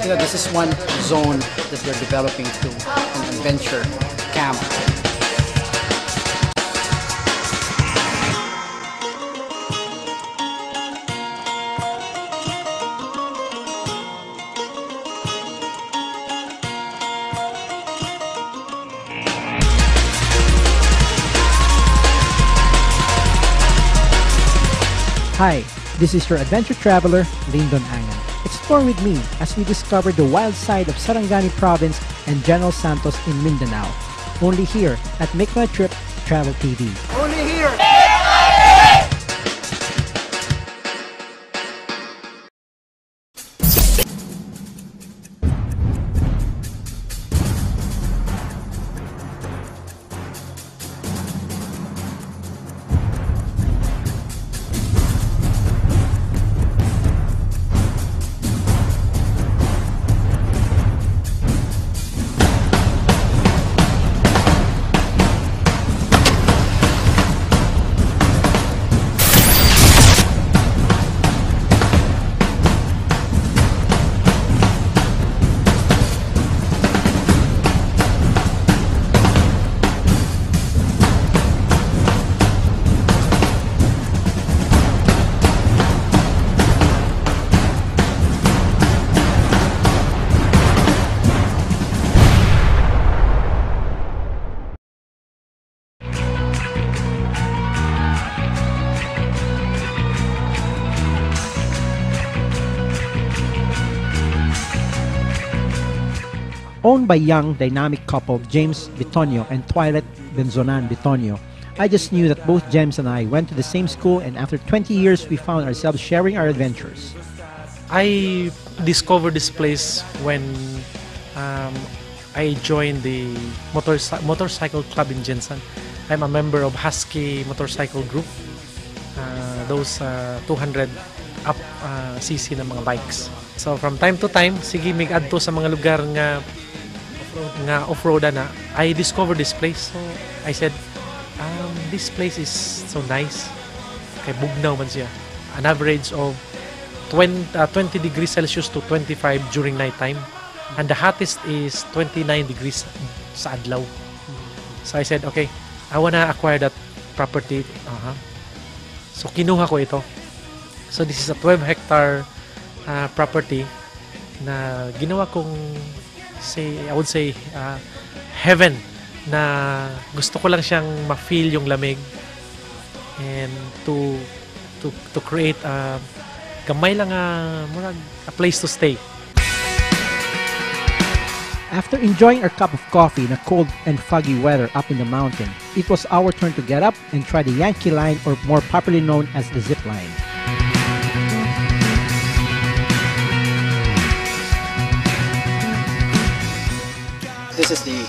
This is one zone that they're developing to an adventure camp. Hi, this is your adventure traveler, Lyndon Angan. Explore with me as we discover the wild side of Sarangani Province and General Santos in Mindanao. Only here at Make My Trip Travel TV. Only here! Owned by young, dynamic couple James Bitonio and Twilight Benzonan Bitonio, I just knew that both James and I went to the same school, and after 20 years we found ourselves sharing our adventures. I discovered this place when I joined the motorcycle club in Jensen. I'm a member of Husky motorcycle group. Those 200 up cc na mga bikes. So from time to time, sige mig-adto sa mga lugar nga off-road na, I discovered this place. So I said, this place is so nice. Kay bugnaw man siya. An average of 20 degrees Celsius to 25 during night time. And the hottest is 29 degrees sa adlaw. So I said, okay, I wanna acquire that property. So kinuha ko ito. So this is a 12-hectare property na ginawa kong I would say heaven, na gusto ko lang siyang ma-feel yung lamig and to create gamay lang a place to stay. After enjoying our cup of coffee in a cold and foggy weather up in the mountain, it was our turn to get up and try the Yankee line, or more popularly known as the zip line. This is the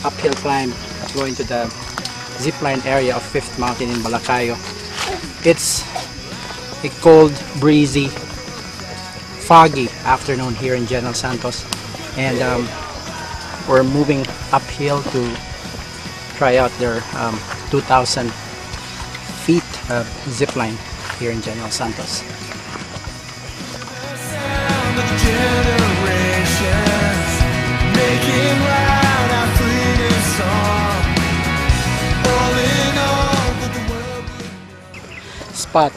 uphill climb going to the zipline area of Fifth Mountain in Balakayo. It's a cold, breezy, foggy afternoon here in General Santos, and we're moving uphill to try out their 2,000 feet zipline here in General Santos. Spot.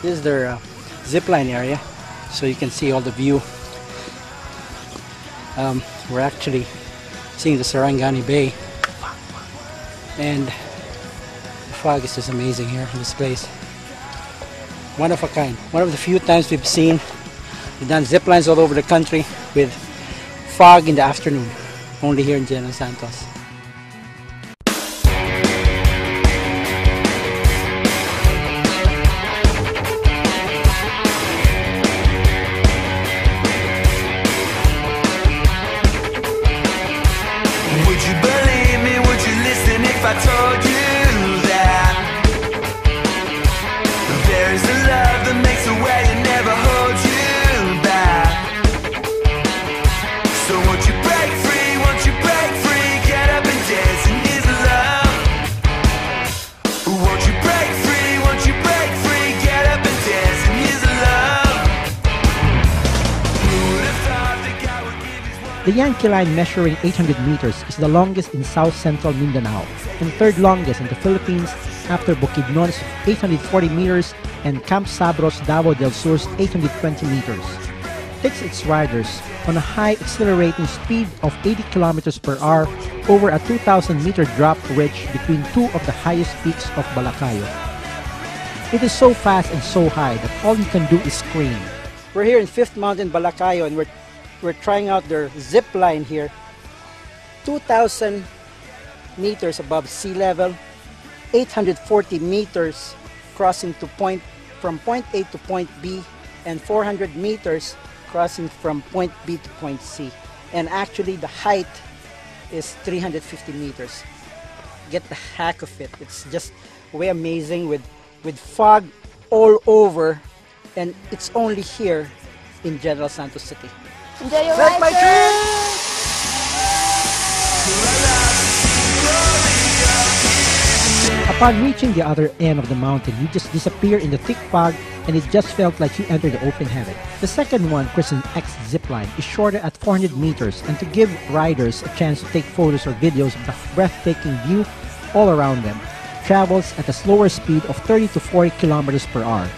This is their zipline area, so you can see all the view. We're actually seeing the Sarangani Bay, and the fog is just amazing here in this place. One of a kind. One of the few times we've done zip lines all over the country with fog in the afternoon, only here in General Santos. Would you believe me? Would you listen if I told you that there is a love that makes a way and never holds you back? So won't you break free? Won't you break free? Get The Yankee Line, measuring 800 meters, is the longest in south-central Mindanao and third longest in the Philippines after Bukidnon's 840 meters and Camp Sabros Davao del Sur's 820 meters. Takes its riders on a high accelerating speed of 80 kilometers per hour over a 2,000-meter drop ridge between two of the highest peaks of Balakayo. It is so fast and so high that all you can do is scream. We're here in Fifth Mountain, Balakayo, and we're trying out their zip line here. 2,000 meters above sea level, 840 meters crossing from point A to point B, and 400 meters crossing from point B to point C. And actually the height is 350 meters. Get the hack of it. It's just way amazing with fog all over, and it's only here in General Santos City. Enjoy your ride, sir! Upon reaching the other end of the mountain, you just disappear in the thick fog and it just felt like you entered the open heaven. The second one, christened X Zipline, is shorter at 400 meters, and to give riders a chance to take photos or videos of the breathtaking view all around them, travels at a slower speed of 30 to 40 kilometers per hour.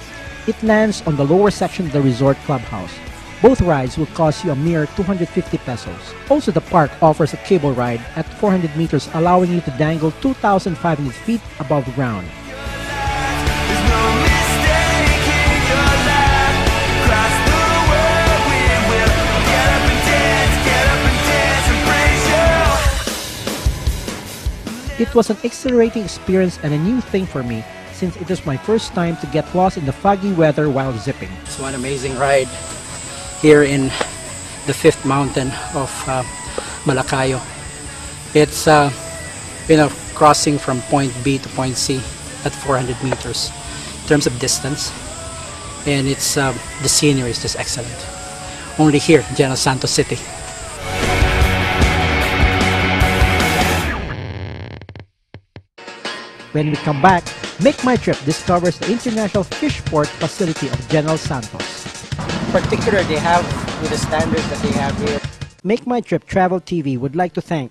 It lands on the lower section of the resort clubhouse. Both rides will cost you a mere 250 pesos. Also, the park offers a cable ride at 400 meters, allowing you to dangle 2,500 feet above ground. It was an exhilarating experience and a new thing for me, since it was my first time to get lost in the foggy weather while zipping. It's one amazing ride here in the Fifth Mountain of Balakayo. It's crossing from point B to point C at 400 meters in terms of distance, and it's the scenery is just excellent. Only here in General Santos City. When we come back, Make My Trip discovers the International Fish Port facility of General Santos. Particular they have with the standards that they have here. Make My Trip Travel TV would like to thank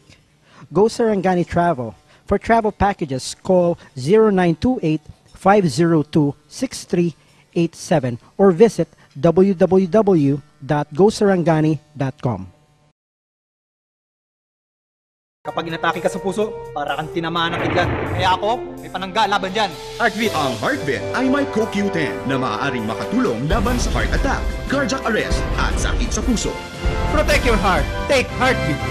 Go Sarangani Travel. For travel packages, call 0928-502-6387 or visit www.gosarangani.com. Kapag inatake ka sa puso, para kang tinamaan ng kidlat. Kaya ako, may panangga laban dyan. Heartbeat! Ang Heartbeat ay may CoQ10 na maaaring makatulong laban sa heart attack, cardiac arrest at sakit sa puso. Protect your heart. Take Heartbeat!